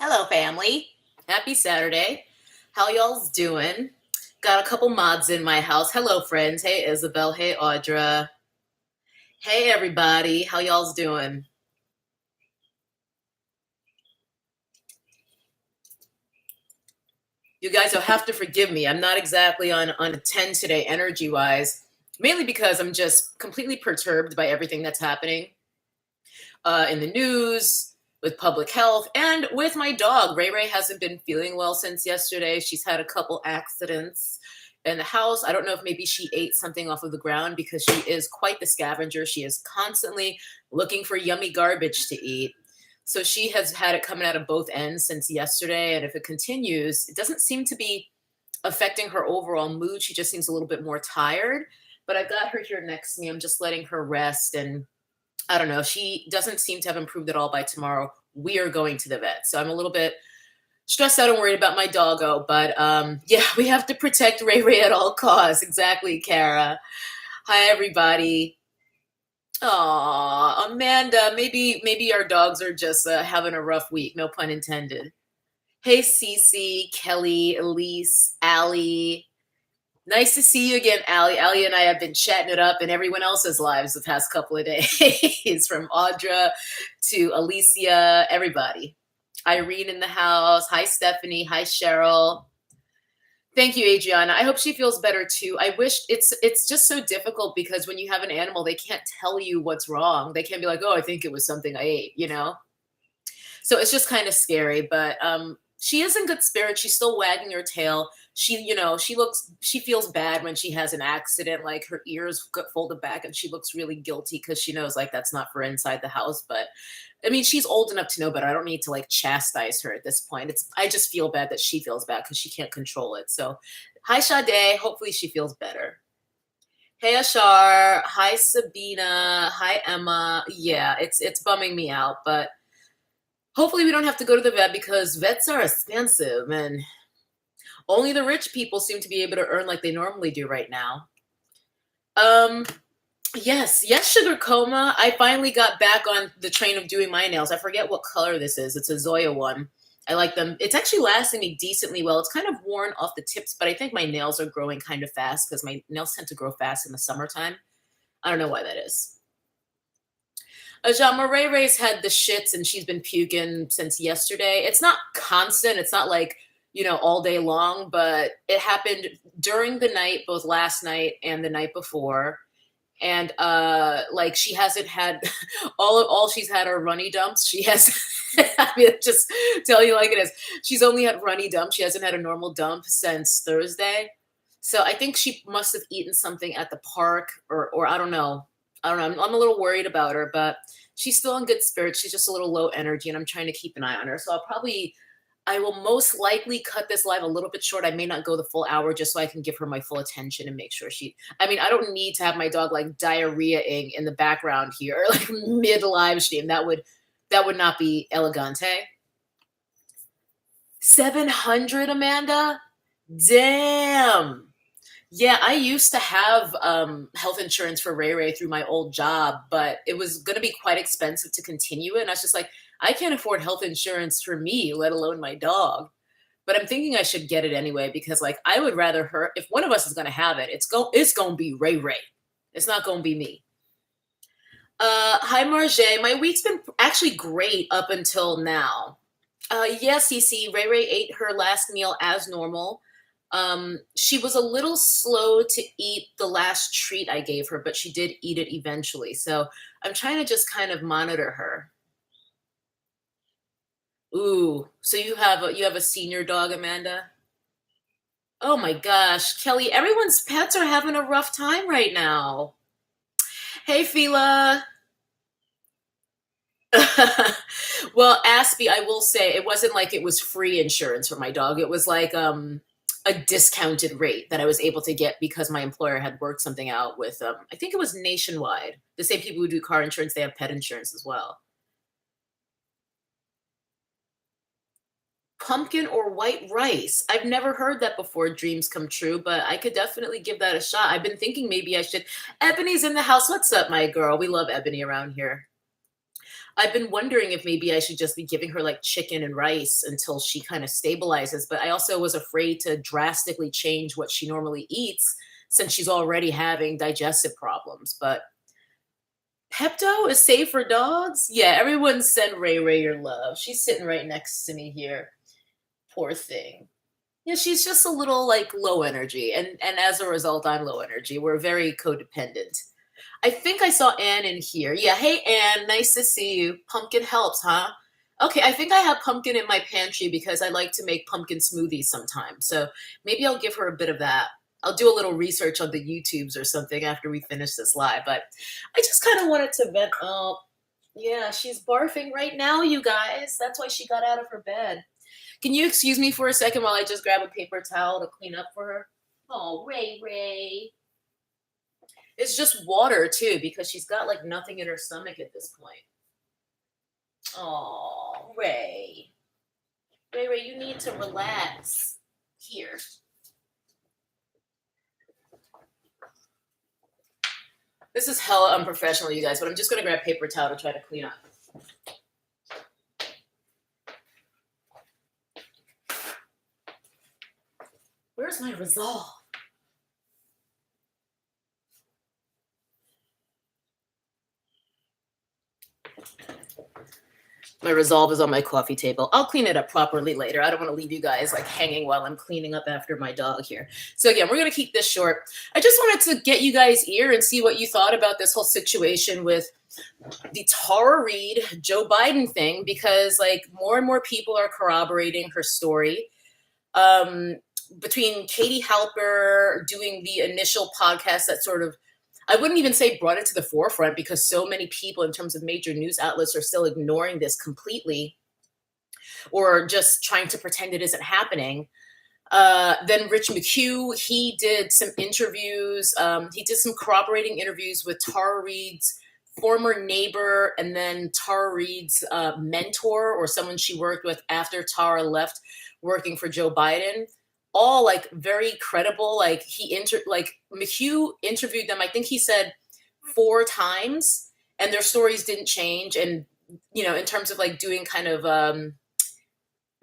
Hello, family. Happy Saturday. How y'all's doing? Got a couple mods in my house. Hello, friends. Hey, Isabel. Hey, Audra. Hey, everybody. How y'all's doing? You guys will have to forgive me. I'm not exactly on a 10 today, energy wise, mainly because I'm just completely perturbed by everything that's happening in the news, with public health, and with my dog. Ray Ray hasn't been feeling well since yesterday. She's had a couple accidents in the house. I don't know if maybe she ate something off of the ground because she is quite the scavenger. She is constantly looking for yummy garbage to eat. So she has had it coming out of both ends since yesterday. And if it continues, it doesn't seem to be affecting her overall mood. She just seems a little bit more tired. But I've got her here next to me. I'm just letting her rest, and I don't know. She doesn't seem to have improved at all by tomorrow. We are going to the vet. So I'm a little bit stressed out and worried about my doggo. But yeah, we have to protect Ray Ray at all costs. Exactly, Kara. Hi, everybody. Aw, Amanda. Maybe our dogs are just having a rough week. No pun intended. Hey, Cece, Kelly, Elise, Allie. Nice to see you again, Allie. Allie and I have been chatting it up in everyone else's lives the past couple of days, from Audra to Alicia, everybody. Irene in the house. Hi, Stephanie. Hi, Cheryl. Thank you, Adriana. I hope she feels better too. I wish it's just so difficult because when you have an animal, they can't tell you what's wrong. They can't be like, "Oh, I think it was something I ate." So it's just kind of scary, but she is in good spirits. She's still wagging her tail. She feels bad when she has an accident, like her ears get folded back and she looks really guilty because she knows like that's not for inside the house. But I mean, she's old enough to know better. I don't need to like chastise her at this point. I just feel bad that she feels bad because she can't control it. So hi, Sade. Hopefully she feels better. Hey, Ashar. Hi, Sabina. Hi, Emma. Yeah, it's bumming me out, but hopefully we don't have to go to the vet because vets are expensive and only the rich people seem to be able to earn like they normally do right now. Um, yes, Sugar Coma. I finally got back on the train of doing my nails. I forget what color this is. It's a Zoya one. I like them. It's actually lasting me decently well. It's kind of worn off the tips, but I think my nails are growing kind of fast because my nails tend to grow fast in the summertime. I don't know why that is. Ajama Ray Ray's had the shits and she's been puking since yesterday. It's not constant. It's not like, all day long, but it happened during the night, both last night and the night before. And like she hasn't had all she's had are runny dumps. She has I mean, just tell you like it is. She's only had runny dumps. She hasn't had a normal dump since Thursday. So I think she must have eaten something at the park or I don't know. I don't know. I'm a little worried about her, but she's still in good spirits. She's just a little low energy, and I'm trying to keep an eye on her. So I will most likely cut this live a little bit short. I may not go the full hour just so I can give her my full attention and make sure I mean, I don't need to have my dog like diarrheaing in the background here, like mid live stream. That would not be elegante. 700, Amanda? Damn. Yeah, I used to have health insurance for Ray Ray through my old job, but it was going to be quite expensive to continue it. And I was just like, I can't afford health insurance for me, let alone my dog. But I'm thinking I should get it anyway because, like, I would rather her. If one of us is going to have it, it's going to be Ray Ray. It's not going to be me. Hi, Marge. My week's been actually great up until now. Yeah, Cece, Ray Ray ate her last meal as normal. She was a little slow to eat the last treat I gave her, but she did eat it eventually. So I'm trying to just kind of monitor her. Ooh, so you have a senior dog, Amanda? Oh my gosh, Kelly, everyone's pets are having a rough time right now. Hey, Fila. Well, Aspie, I will say it wasn't like it was free insurance for my dog. It was like a discounted rate that I was able to get because my employer had worked something out with I think it was nationwide. The same people who do car insurance, they have pet insurance as well. Pumpkin or white rice. I've never heard that before, dreams come true, but I could definitely give that a shot. I've been thinking maybe I should. Ebony's in the house. What's up, my girl? We love Ebony around here. I've been wondering if maybe I should just be giving her like chicken and rice until she kind of stabilizes. But I also was afraid to drastically change what she normally eats since she's already having digestive problems. But Pepto is safe for dogs? Yeah, everyone send Ray Ray your love. She's sitting right next to me here. Poor thing. Yeah, she's just a little like low energy. And as a result, I'm low energy. We're very codependent. I think I saw Anne in here. Yeah, hey Anne, nice to see you. Pumpkin helps, huh? Okay, I think I have pumpkin in my pantry because I like to make pumpkin smoothies sometimes. So maybe I'll give her a bit of that. I'll do a little research on the YouTubes or something after we finish this live. But I just kind of wanted to vent. Oh, yeah, she's barfing right now, you guys. That's why she got out of her bed. Can you excuse me for a second while I just grab a paper towel to clean up for her? Oh, Ray Ray. It's just water too, because she's got like nothing in her stomach at this point. Oh, Ray. Ray Ray, you need to relax. Here. This is hella unprofessional, you guys, but I'm just gonna grab paper towel to try to clean up. Where's my resolve? My resolve is on my coffee table. I'll clean it up properly later. I don't want to leave you guys like hanging while I'm cleaning up after my dog here. So again, we're going to keep this short. I just wanted to get you guys ear and see what you thought about this whole situation with the Tara Reid, Joe Biden thing, because like more and more people are corroborating her story. Between Katie Halper doing the initial podcast that sort of, I wouldn't even say brought it to the forefront because so many people in terms of major news outlets are still ignoring this completely or just trying to pretend it isn't happening. Then Rich McHugh, he did some interviews. He did some corroborating interviews with Tara Reid's former neighbor and then Tara Reid's mentor or someone she worked with after Tara left working for Joe Biden. All like very credible. Like McHugh interviewed them. I think he said 4 times, and their stories didn't change. And in terms of like doing kind of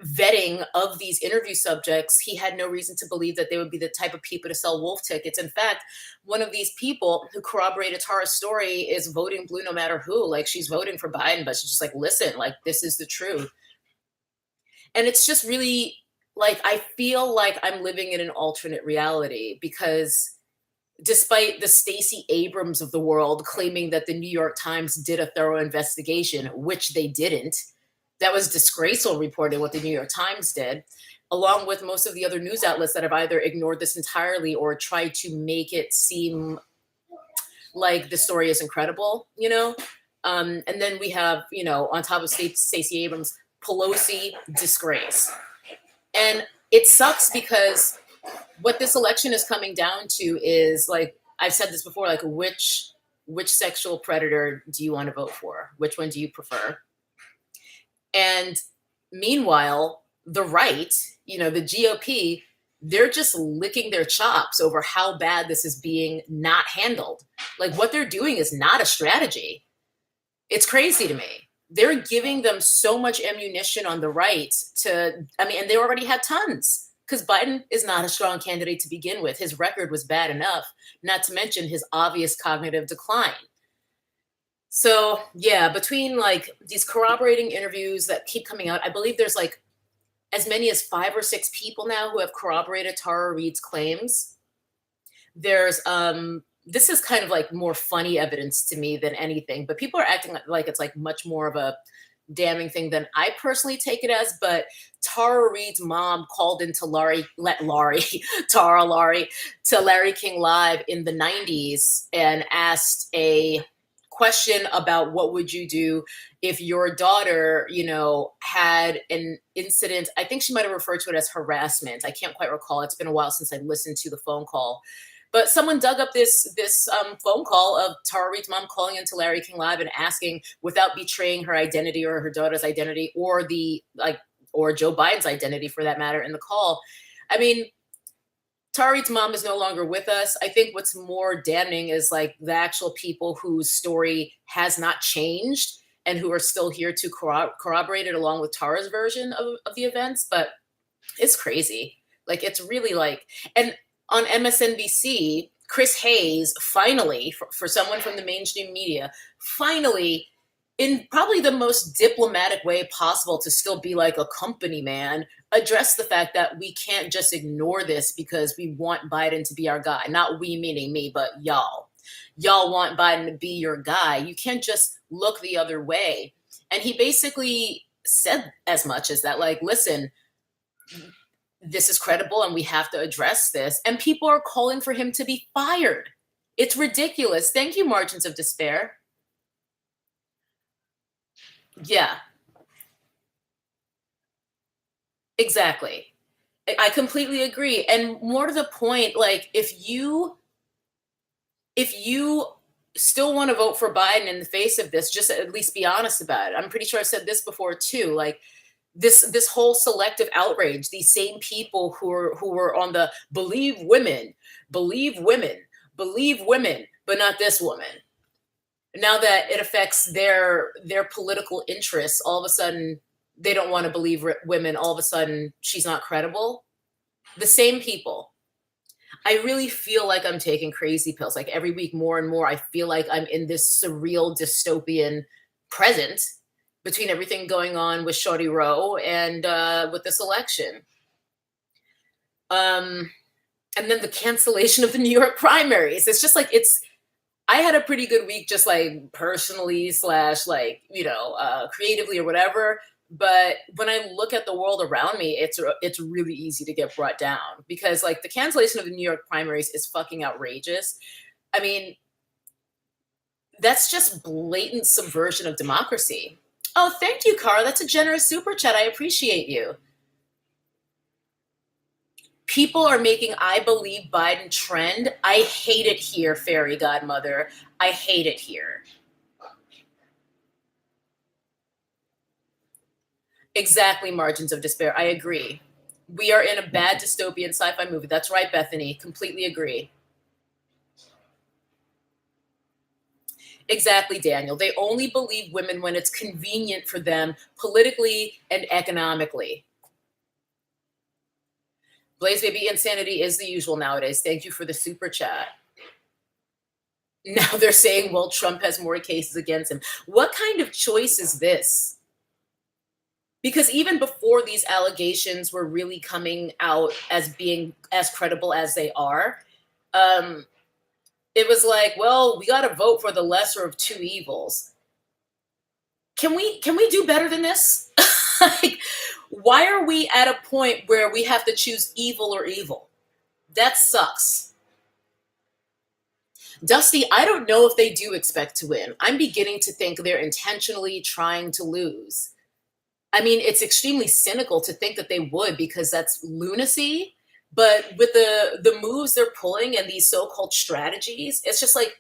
vetting of these interview subjects, he had no reason to believe that they would be the type of people to sell wolf tickets. In fact, one of these people who corroborated Tara's story is voting blue no matter who. Like she's voting for Biden, but she's just like, listen, like this is the truth. And it's just really like, I feel like I'm living in an alternate reality because despite the Stacey Abrams of the world claiming that the New York Times did a thorough investigation, which they didn't, that was disgraceful reporting what the New York Times did, along with most of the other news outlets that have either ignored this entirely or tried to make it seem like the story is incredible, And then we have, on top of Stacey Abrams, Pelosi disgrace. And it sucks because what this election is coming down to is like, I've said this before, like which sexual predator do you want to vote for? Which one do you prefer? And meanwhile, the right, the GOP, they're just licking their chops over how bad this is being not handled. Like what they're doing is not a strategy. It's crazy to me. They're giving them so much ammunition on the right and they already had tons because Biden is not a strong candidate to begin with. His record was bad enough, not to mention his obvious cognitive decline. So yeah, between like these corroborating interviews that keep coming out, I believe there's like as many as 5 or 6 people now who have corroborated Tara Reid's claims. There's this is kind of like more funny evidence to me than anything, but people are acting like it's like much more of a damning thing than I personally take it as. But Tara Reid's mom called into Tara Laurie to Larry King Live in the 90s and asked a question about what would you do if your daughter, had an incident. I think she might have referred to it as harassment. I can't quite recall. It's been a while since I listened to the phone call. But someone dug up this phone call of Tara Reid's mom calling into Larry King Live and asking, without betraying her identity or her daughter's identity or or Joe Biden's identity for that matter in the call. I mean, Tara Reid's mom is no longer with us. I think what's more damning is like the actual people whose story has not changed and who are still here to corroborate it along with Tara's version of the events. But it's crazy. Like, it's really like, and on MSNBC, Chris Hayes finally, for someone from the mainstream media, finally, in probably the most diplomatic way possible to still be like a company man, address the fact that we can't just ignore this because we want Biden to be our guy. Not we meaning me, but y'all. Y'all want Biden to be your guy. You can't just look the other way. And he basically said as much as that, like, listen, this is credible and we have to address this. And people are calling for him to be fired. It's ridiculous. Thank you, Margins of Despair. Yeah, exactly. I completely agree. And more to the point, like, if you still want to vote for Biden in the face of this, just at least be honest about it. I'm pretty sure I've said this before too. Like, this whole selective outrage, these same people who were on the believe women, believe women, but not this woman. Now that it affects their political interests, all of a sudden they don't want to believe women. All of a sudden she's not credible. The same people. I really feel like I'm taking crazy pills. Like, every week more and more, I feel like I'm in this surreal dystopian present between everything going on with Shorty Rowe and with this election. And then the cancellation of the New York primaries. It's just like, I had a pretty good week, just like personally / like, creatively or whatever. But when I look at the world around me, it's really easy to get brought down, because like the cancellation of the New York primaries is fucking outrageous. I mean, that's just blatant subversion of democracy. Oh, thank you, Cara. That's a generous super chat. I appreciate you. People are making I believe Biden trend. I hate it here, fairy godmother. I hate it here. Exactly, Margins of Despair. I agree. We are in a bad dystopian sci-fi movie. That's right, Bethany. Completely agree. Exactly, Daniel. They only believe women when it's convenient for them politically and economically. Blaze Baby, insanity is the usual nowadays. Thank you for the super chat. Now they're saying, well, Trump has more cases against him. What kind of choice is this? Because even before these allegations were really coming out as being as credible as they are, it was like, well, we got to vote for the lesser of two evils. Can we do better than this? Like, why are we at a point where we have to choose evil or evil? That sucks. Dusty, I don't know if they do expect to win. I'm beginning to think they're intentionally trying to lose. I mean, it's extremely cynical to think that they would, because that's lunacy. But with the moves they're pulling and these so-called strategies, it's just like,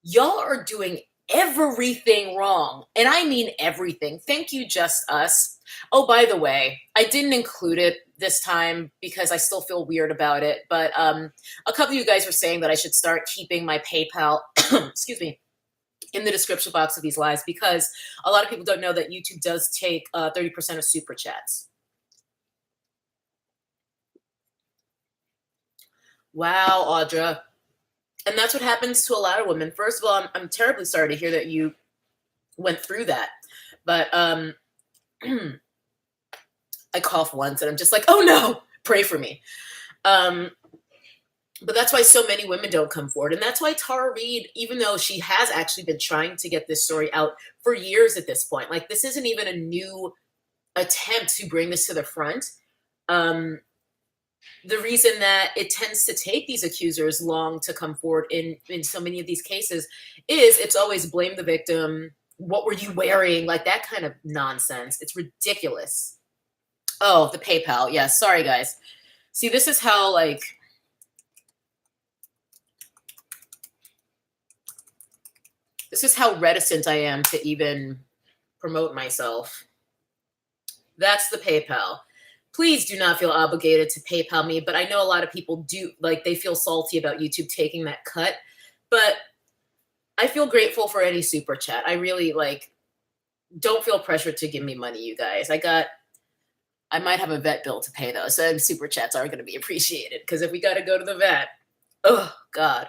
y'all are doing everything wrong. And I mean everything. Thank you, Just Us. Oh, by the way, I didn't include it this time because I still feel weird about it. But a couple of you guys were saying that I should start keeping my PayPal, excuse me, in the description box of these lives, because a lot of people don't know that YouTube does take 30% of super chats. Wow, Audra. And that's what happens to a lot of women. First of all, I'm terribly sorry to hear that you went through that. But I cough once and I'm just like, oh no, pray for me. But that's why so many women don't come forward. And that's why Tara Reid, even though she has actually been trying to get this story out for years at this point, like, this isn't even a new attempt to bring this to the front. The reason that it tends to take these accusers long to come forward in so many of these cases is it's always blame the victim. What were you wearing? Like, that kind of nonsense. It's ridiculous. Oh, the PayPal. Yeah, sorry, guys. See, this is how, like, this is how reticent I am to even promote myself. That's the PayPal. Please do not feel obligated to PayPal me, but I know a lot of people do, like, they feel salty about YouTube taking that cut. But I feel grateful for any super chat. I really, like, Don't feel pressured to give me money, you guys. I might have a vet bill to pay though, so super chats are going to be appreciated because if we got to go to the vet, oh God.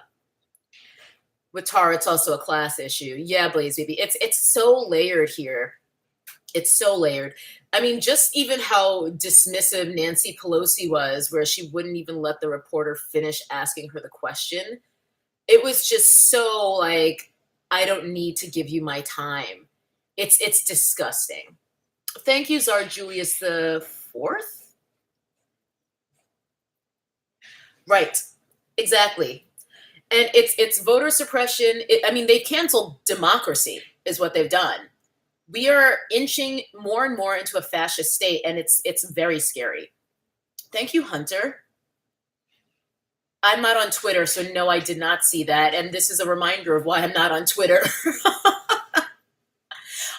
With Tara, it's also a class issue. Yeah, Blaze baby, it's so layered here. It's so layered. I mean, just even how dismissive Nancy Pelosi was, where she wouldn't even let the reporter finish asking her the question. It was just so like, I don't need to give you my time. It's disgusting. Thank you, Czar Julius the Fourth. Right. Exactly. And it's voter suppression. I mean, they canceled democracy, is what they've done. We are inching more and more into a fascist state, and it's very scary. Thank you, Hunter. I'm not on Twitter, so no, I did not see that. And this is a reminder of why I'm not on Twitter.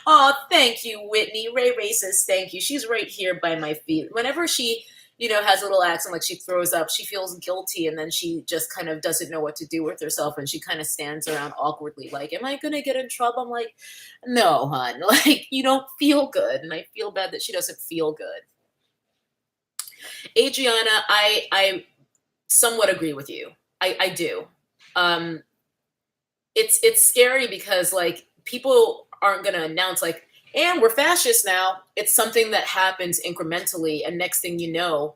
Oh, thank you, Whitney. Ray Racist, thank you. She's right here by my feet. Whenever she, has a little accent, like she throws up, she feels guilty, and then she just kind of doesn't know what to do with herself, and she kind of stands around awkwardly, like, am I going to get in trouble? I'm like, no, hon. Like, you don't feel good, and I feel bad that she doesn't feel good. Adriana, I somewhat agree with you. I do. It's scary because like people aren't going to announce like, and we're fascist now. It's something that happens incrementally, and next thing you know,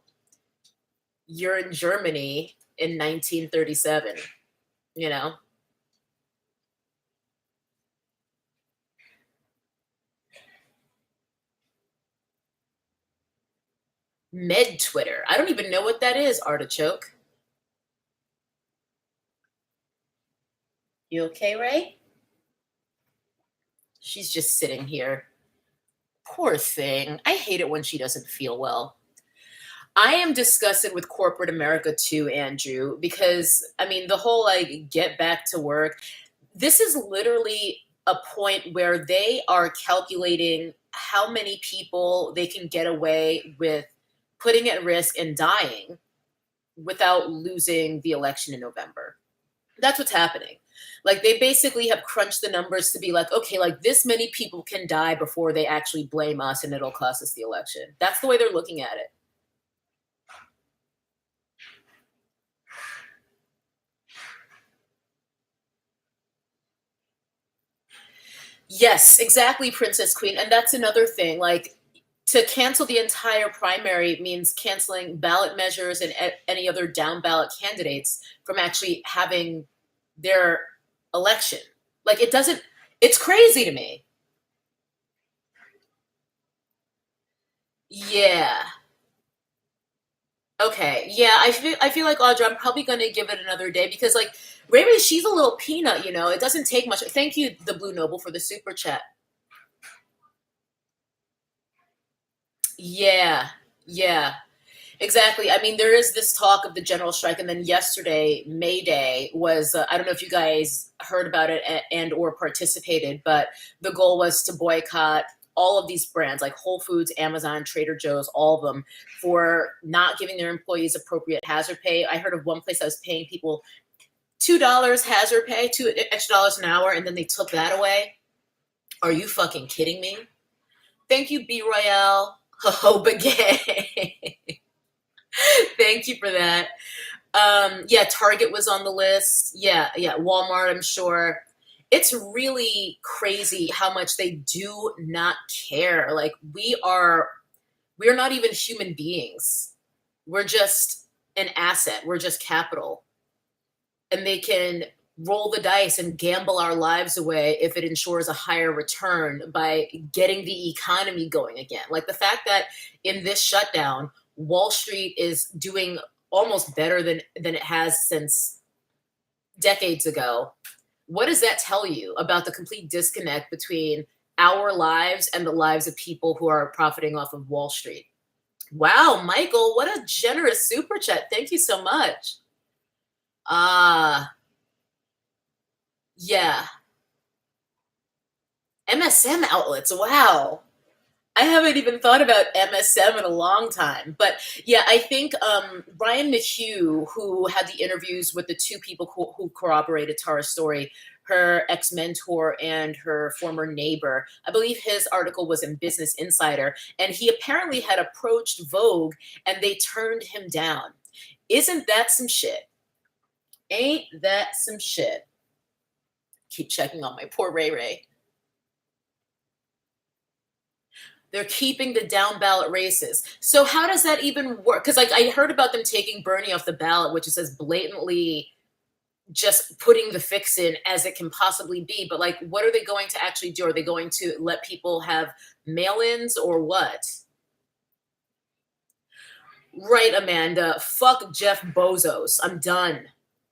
you're in Germany in 1937. You know, med Twitter. I don't even know what that is. Artichoke. You okay, Ray? She's just sitting here. Poor thing. I hate it when she doesn't feel well. I am disgusted with corporate America too, Andrew, because I mean, the whole like get back to work, this is literally a point where they are calculating how many people they can get away with putting at risk and dying without losing the election in November. That's what's happening. Like they basically have crunched the numbers to be like, okay, like this many people can die before they actually blame us and it'll cost us the election. That's the way they're looking at it. Yes, exactly, Princess Queen. And that's another thing. Like, to cancel the entire primary means canceling ballot measures and any other down ballot candidates from actually having their election. Like, it doesn't, it's crazy to me. Yeah. Okay. Yeah, I feel like Audra, I'm probably gonna give it another day because like Raven, she's a little peanut, It doesn't take much. Thank you, the Blue Noble, for the super chat. Yeah. Yeah. Exactly. I mean, there is this talk of the general strike, and then yesterday, May Day was. I don't know if you guys heard about it and or participated, but the goal was to boycott all of these brands like Whole Foods, Amazon, Trader Joe's, all of them for not giving their employees appropriate hazard pay. I heard of one place that was paying people $2 hazard pay, $2 extra an hour, and then they took that away. Are you fucking kidding me? Thank you, B Royale. Ho ho, gay. Thank you for that. Yeah, Target was on the list. Yeah, Walmart, I'm sure. It's really crazy how much they do not care. Like we're not even human beings. We're just an asset. We're just capital. And they can roll the dice and gamble our lives away if it ensures a higher return by getting the economy going again. Like the fact that in this shutdown, Wall Street is doing almost better than it has since decades ago. What does that tell you about the complete disconnect between our lives and the lives of people who are profiting off of Wall Street? Wow, Michael, what a generous super chat. Thank you so much. Yeah. MSM outlets. Wow. I haven't even thought about MSM in a long time. But yeah, I think Ryan McHugh, who had the interviews with the two people who corroborated Tara's story her ex-mentor and her former neighbor. I believe his article was in Business Insider, and he apparently had approached Vogue and they turned him down. Isn't that some shit? Ain't that some shit? Keep checking on my poor Ray Ray. They're keeping the down ballot races. So how does that even work? Because like I heard about them taking Bernie off the ballot, which is as blatantly just putting the fix in as it can possibly be. But like, what are they going to actually do? Are they going to let people have mail-ins or what? Right, Amanda. Fuck Jeff Bezos. I'm done.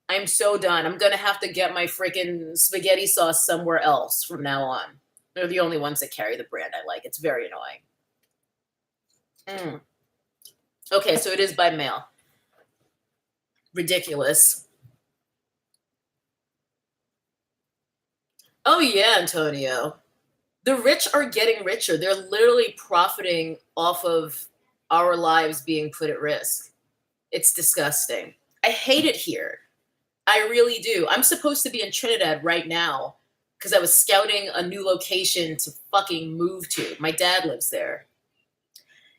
I'm so done. I'm gonna have to get my freaking spaghetti sauce somewhere else from now on. They're the only ones that carry the brand I like. It's very annoying. Okay, so it is by mail. Ridiculous. Oh yeah, Antonio. The rich are getting richer. They're literally profiting off of our lives being put at risk. It's disgusting. I hate it here. I really do. I'm supposed to be in Trinidad right now because I was scouting a new location to fucking move to. My dad lives there.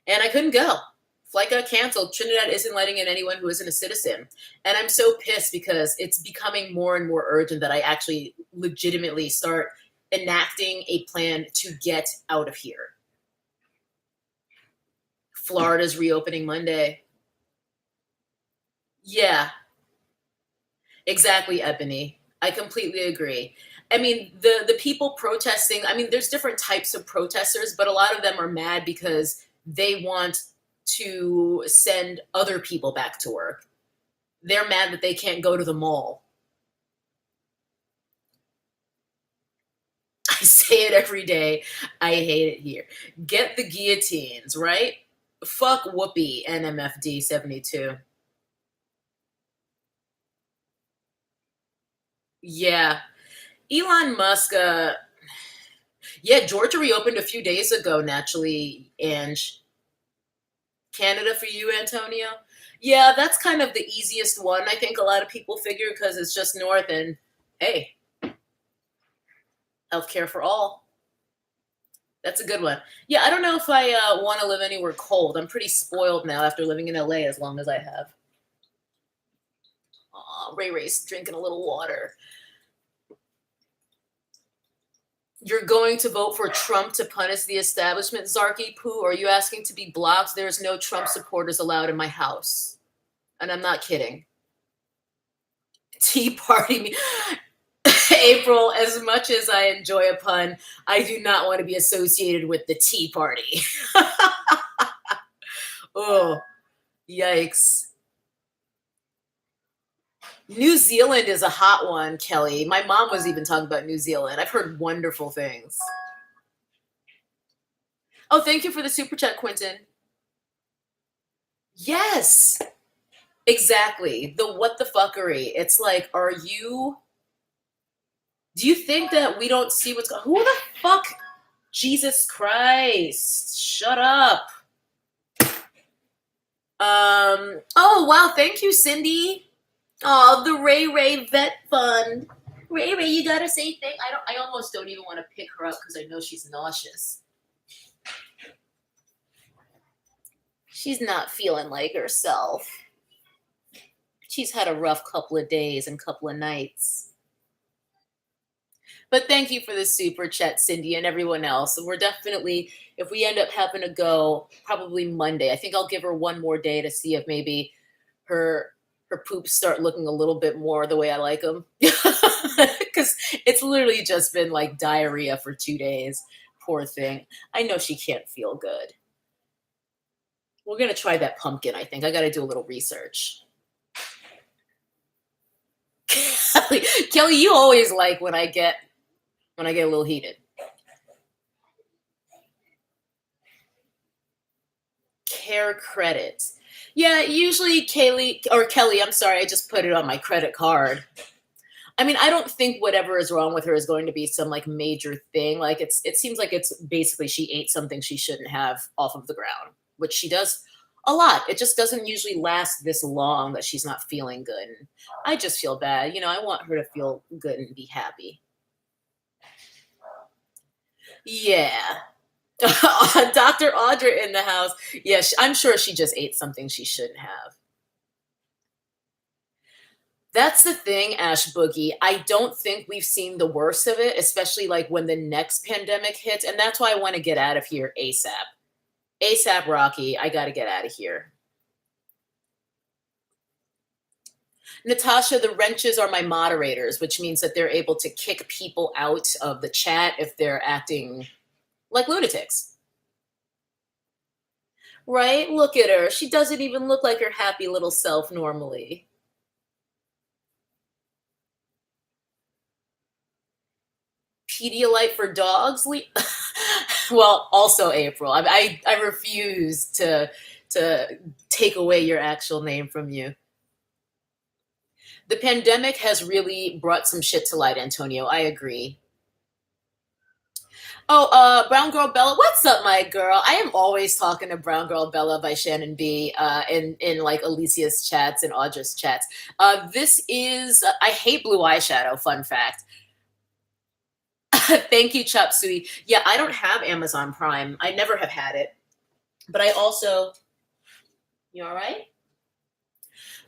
And I couldn't go. Flight got canceled. Trinidad isn't letting in anyone who isn't a citizen. And I'm so pissed because it's becoming more and more urgent that I actually legitimately start enacting a plan to get out of here. Florida's reopening Monday. Yeah, exactly, Ebony. I completely agree. I mean, the people protesting, I mean, there's different types of protesters, but a lot of them are mad because they want to send other people back to work. They're mad that they can't go to the mall. I say it every day. I hate it here. Get the guillotines, right? Fuck Whoopi, NMFD 72. Yeah. Elon Musk, yeah, Georgia reopened a few days ago, naturally, Ange. Canada for you, Antonio? Yeah, that's kind of the easiest one. I think a lot of people figure because it's just north and, hey, healthcare for all. That's a good one. Yeah, I don't know if I want to live anywhere cold. I'm pretty spoiled now after living in LA as long as I have. Aw, Ray Ray's drinking a little water. You're going to vote for Trump to punish the establishment, Zarky Poo? Are you asking to be blocked? There's no Trump supporters allowed in my house. And I'm not kidding. Tea Party. April, as much as I enjoy a pun, I do not want to be associated with the Tea Party. Oh, yikes. New Zealand is a hot one, Kelly. My mom was even talking about New Zealand. I've heard wonderful things. Oh, thank you for the super chat, Quentin. Yes, exactly. The what the fuckery. It's like, do you think that we don't see what's going on? Who the fuck? Jesus Christ. Shut up. Oh, wow. Thank you, Cindy. Oh, the Ray Ray Vet Fund. Ray Ray, you gotta say thank. I almost don't even want to pick her up because I know she's nauseous. She's not feeling like herself. She's had a rough couple of days and couple of nights. But thank you for the super chat, Cindy, and everyone else. We're definitely, if we end up having to go, probably Monday. I think I'll give her one more day to see if maybe her poops start looking a little bit more the way I like them. Because it's literally just been like diarrhea for 2 days. Poor thing. I know she can't feel good. We're going to try that pumpkin, I think. I got to do a little research. Kelly, you always like when I get a little heated. Care credits. Yeah, usually Kelly, I'm sorry, I just put it on my credit card. I mean, I don't think whatever is wrong with her is going to be some like major thing. Like it seems like it's basically she ate something she shouldn't have off of the ground, which she does a lot. It just doesn't usually last this long that she's not feeling good. And I just feel bad. You know, I want her to feel good and be happy. Yeah. Dr. Audra in the house. Yeah, I'm sure she just ate something she shouldn't have. That's the thing, Ash Boogie. I don't think we've seen the worst of it, especially like when the next pandemic hits. And that's why I want to get out of here ASAP. ASAP Rocky, I got to get out of here. Natasha, the wrenches are my moderators, which means that they're able to kick people out of the chat if they're acting like lunatics. Right? Look at her. She doesn't even look like her happy little self normally. Pedialyte for dogs? Well, also April. I refuse to take away your actual name from you. The pandemic has really brought some shit to light, Antonio. I agree. Oh, Brown Girl Bella, what's up, my girl? I am always talking to Brown Girl Bella by Shannon B. In like Alicia's chats and Audra's chats. This is I hate blue eyeshadow. Fun fact. Thank you, Chop Suey. Yeah, I don't have Amazon Prime. I never have had it, but I also. You all right?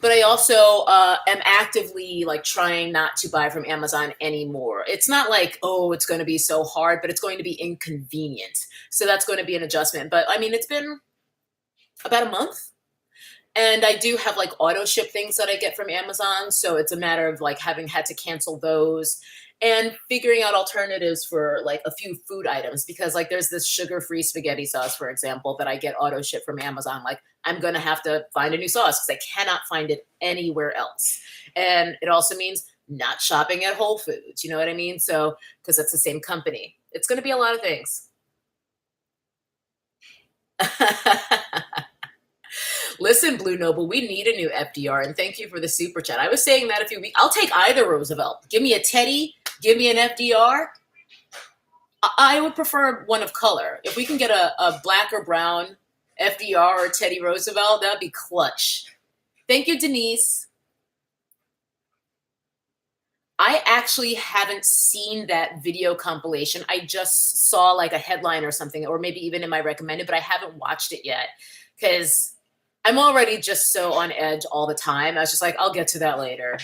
But I also am actively like trying not to buy from Amazon anymore. It's not like, oh, it's going to be so hard, but it's going to be inconvenient. So that's going to be an adjustment. But I mean, it's been about a month. And I do have like auto ship things that I get from Amazon. So it's a matter of like having had to cancel those and figuring out alternatives for like a few food items because like there's this sugar-free spaghetti sauce, for example, that I get auto ship from Amazon. Like I'm going to have to find a new sauce because I cannot find it anywhere else. And it also means not shopping at Whole Foods. You know what I mean? So, because it's the same company, it's going to be a lot of things. Listen, Blue Noble, we need a new FDR, and thank you for the super chat. I was saying that a few weeks. I'll take either Roosevelt. Give me a Teddy. Give me an FDR. I would prefer one of color. If we can get a black or brown FDR or Teddy Roosevelt, that'd be clutch. Thank you, Denise. I actually haven't seen that video compilation. I just saw like a headline or something, or maybe even in my recommended, but I haven't watched it yet because I'm already just so on edge all the time. I was just like, I'll get to that later.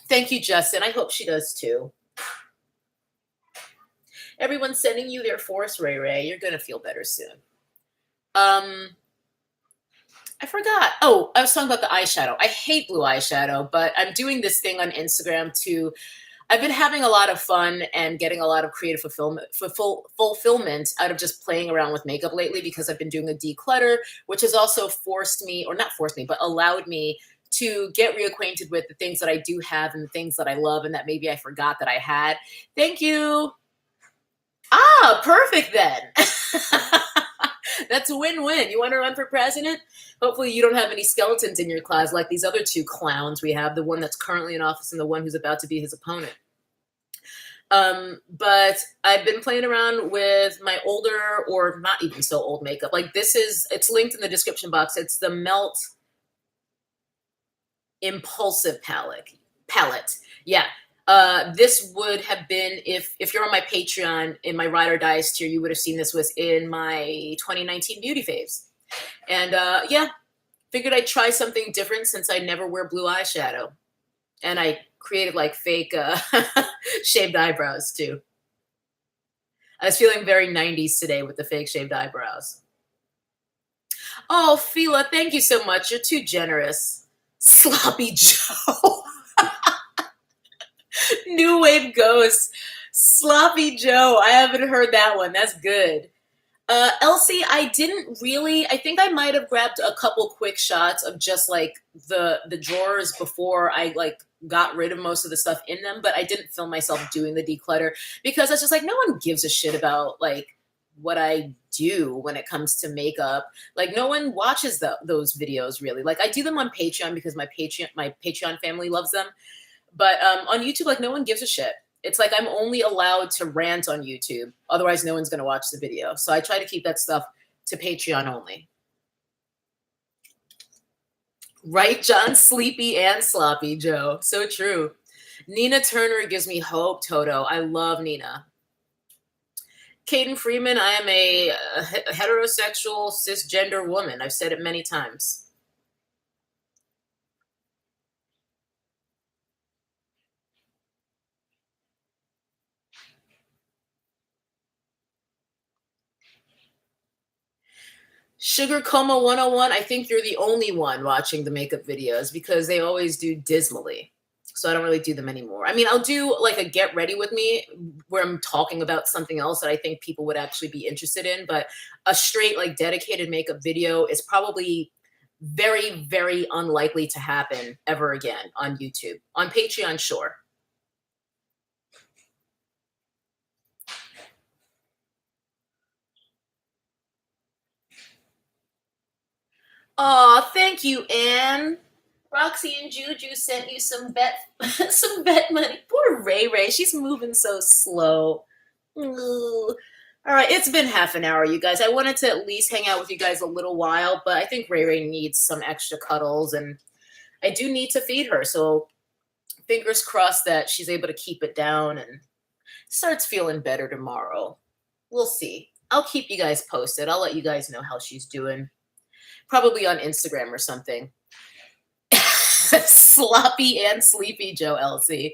Thank you, Justin. I hope she does too. Everyone's sending you their force, Ray Ray. You're going to feel better soon. I forgot. Oh, I was talking about the eyeshadow. I hate blue eyeshadow, but I'm doing this thing on Instagram to. I've been having a lot of fun and getting a lot of creative fulfillment out of just playing around with makeup lately because I've been doing a declutter, which has also forced me, or not forced me, but allowed me to get reacquainted with the things that I do have and the things that I love and that maybe I forgot that I had. Thank you. Ah, perfect then. That's a win-win. You want to run for president? Hopefully you don't have any skeletons in your class like these other two clowns we have, the one that's currently in office and the one who's about to be his opponent. But I've been playing around with my older or not even so old makeup. Like it's linked in the description box. It's the Melt Impulsive palette. Yeah. This would have been if you're on my Patreon in my Ride or Dies tier, you would have seen this was in my 2019 beauty faves. And yeah, figured I'd try something different since I never wear blue eyeshadow. And I created like fake shaved eyebrows too. I was feeling very 90s today with the fake shaved eyebrows. Oh, Fila, thank you so much. You're too generous. Sloppy Joe. New Wave Ghost. Sloppy Joe. I haven't heard that one. That's good. Elsie, I think I might have grabbed a couple quick shots of just like the drawers before I like got rid of most of the stuff in them, but I didn't film myself doing the declutter because I was just like, no one gives a shit about like what I do when it comes to makeup. Like no one watches those videos really. Like I do them on Patreon because my Patreon family loves them. But on YouTube, like no one gives a shit. It's like I'm only allowed to rant on YouTube. Otherwise, no one's going to watch the video. So I try to keep that stuff to Patreon only. Right, John? Sleepy and sloppy, Joe. So true. Nina Turner gives me hope, Toto. I love Nina. Caden Freeman, I am a heterosexual cisgender woman. I've said it many times. Sugar Coma 101, I think you're the only one watching the makeup videos because they always do dismally. So I don't really do them anymore. I mean, I'll do like a get ready with me where I'm talking about something else that I think people would actually be interested in, but a straight like dedicated makeup video is probably very, very unlikely to happen ever again on YouTube. On Patreon, sure. Oh, thank you, Anne. Roxy and Juju sent you some bet some bet money. Poor Ray Ray, she's moving so slow. Ooh. All right, it's been half an hour, you guys. I wanted to at least hang out with you guys a little while, but I think Ray Ray needs some extra cuddles, and I do need to feed her. So fingers crossed that she's able to keep it down and starts feeling better tomorrow. We'll see. I'll keep you guys posted. I'll let you guys know how she's doing. Probably on Instagram or something. Sloppy and sleepy Joe LC.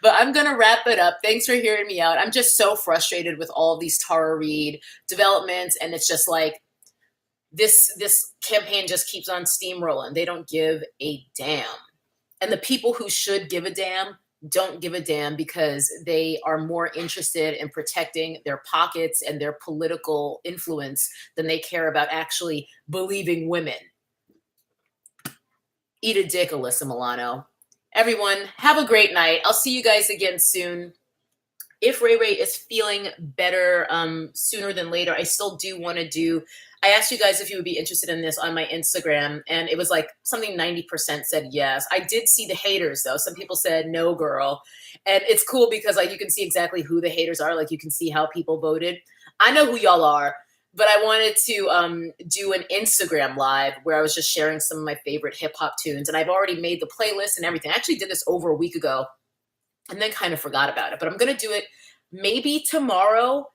But I'm gonna wrap it up. Thanks for hearing me out. I'm just so frustrated with all these Tara Reid developments, and it's just like this campaign just keeps on steamrolling. They don't give a damn. And the people who should give a damn don't give a damn because they are more interested in protecting their pockets and their political influence than they care about actually believing women. Eat a dick, Alyssa Milano. Everyone, have a great night. I'll see you guys again soon. If Ray Ray is feeling better sooner than later, I still do want to do. I asked you guys if you would be interested in this on my Instagram, and it was like something 90% said yes. I did see the haters though. Some people said no, girl, and it's cool because like you can see exactly who the haters are. Like you can see how people voted. I know who y'all are. But I wanted to do an Instagram live where I was just sharing some of my favorite hip hop tunes. And I've already made the playlist and everything. I actually did this over a week ago and then kind of forgot about it. But I'm going to do it maybe tomorrow.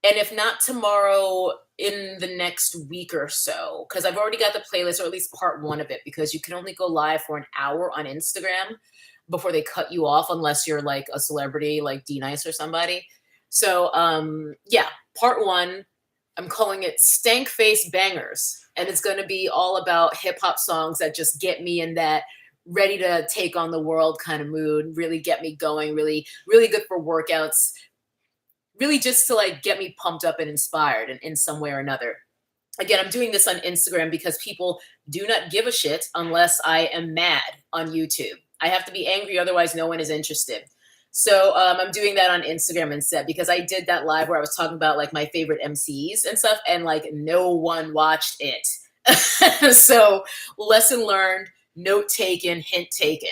And if not tomorrow, in the next week or so. Because I've already got the playlist, or at least part one of it, because you can only go live for an hour on Instagram before they cut you off unless you're like a celebrity like D-Nice or somebody. So yeah, part one. I'm calling it Stank Face Bangers. And it's going to be all about hip hop songs that just get me in that ready to take on the world kind of mood, really get me going, really, really good for workouts, really just to like get me pumped up and inspired in some way or another. Again, I'm doing this on Instagram because people do not give a shit unless I am mad on YouTube. I have to be angry, otherwise no one is interested. So I'm doing that on Instagram instead because I did that live where I was talking about like my favorite MCs and stuff, and like no one watched it. So lesson learned, note taken, hint taken.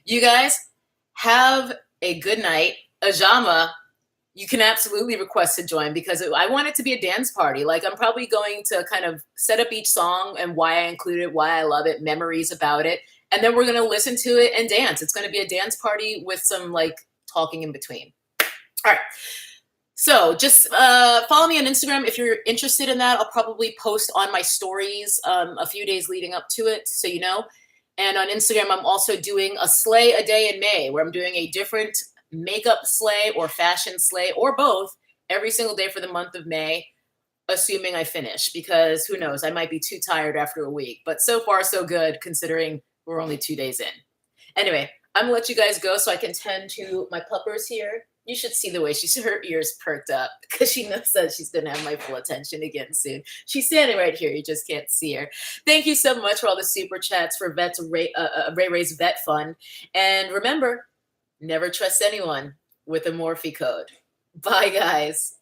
You guys have a good night. Ajama, you can absolutely request to join because I want it to be a dance party. Like I'm probably going to kind of set up each song and why I include it, why I love it, memories about it. And then we're going to listen to it and dance. It's going to be a dance party with some like talking in between. All right. So just follow me on Instagram if you're interested in that. I'll probably post on my stories a few days leading up to it, so you know. And on Instagram, I'm also doing a slay a day in May where I'm doing a different makeup slay or fashion slay or both every single day for the month of May, assuming I finish, because who knows, I might be too tired after a week. But so far, so good considering we're only 2 days in. Anyway, I'm gonna let you guys go so I can tend to my puppers here. You should see the way her ears perked up because she knows that she's gonna have my full attention again soon. She's standing right here. You just can't see her. Thank you so much for all the super chats for Ray Ray's Vet Fund. And remember, never trust anyone with a Morphe code. Bye, guys.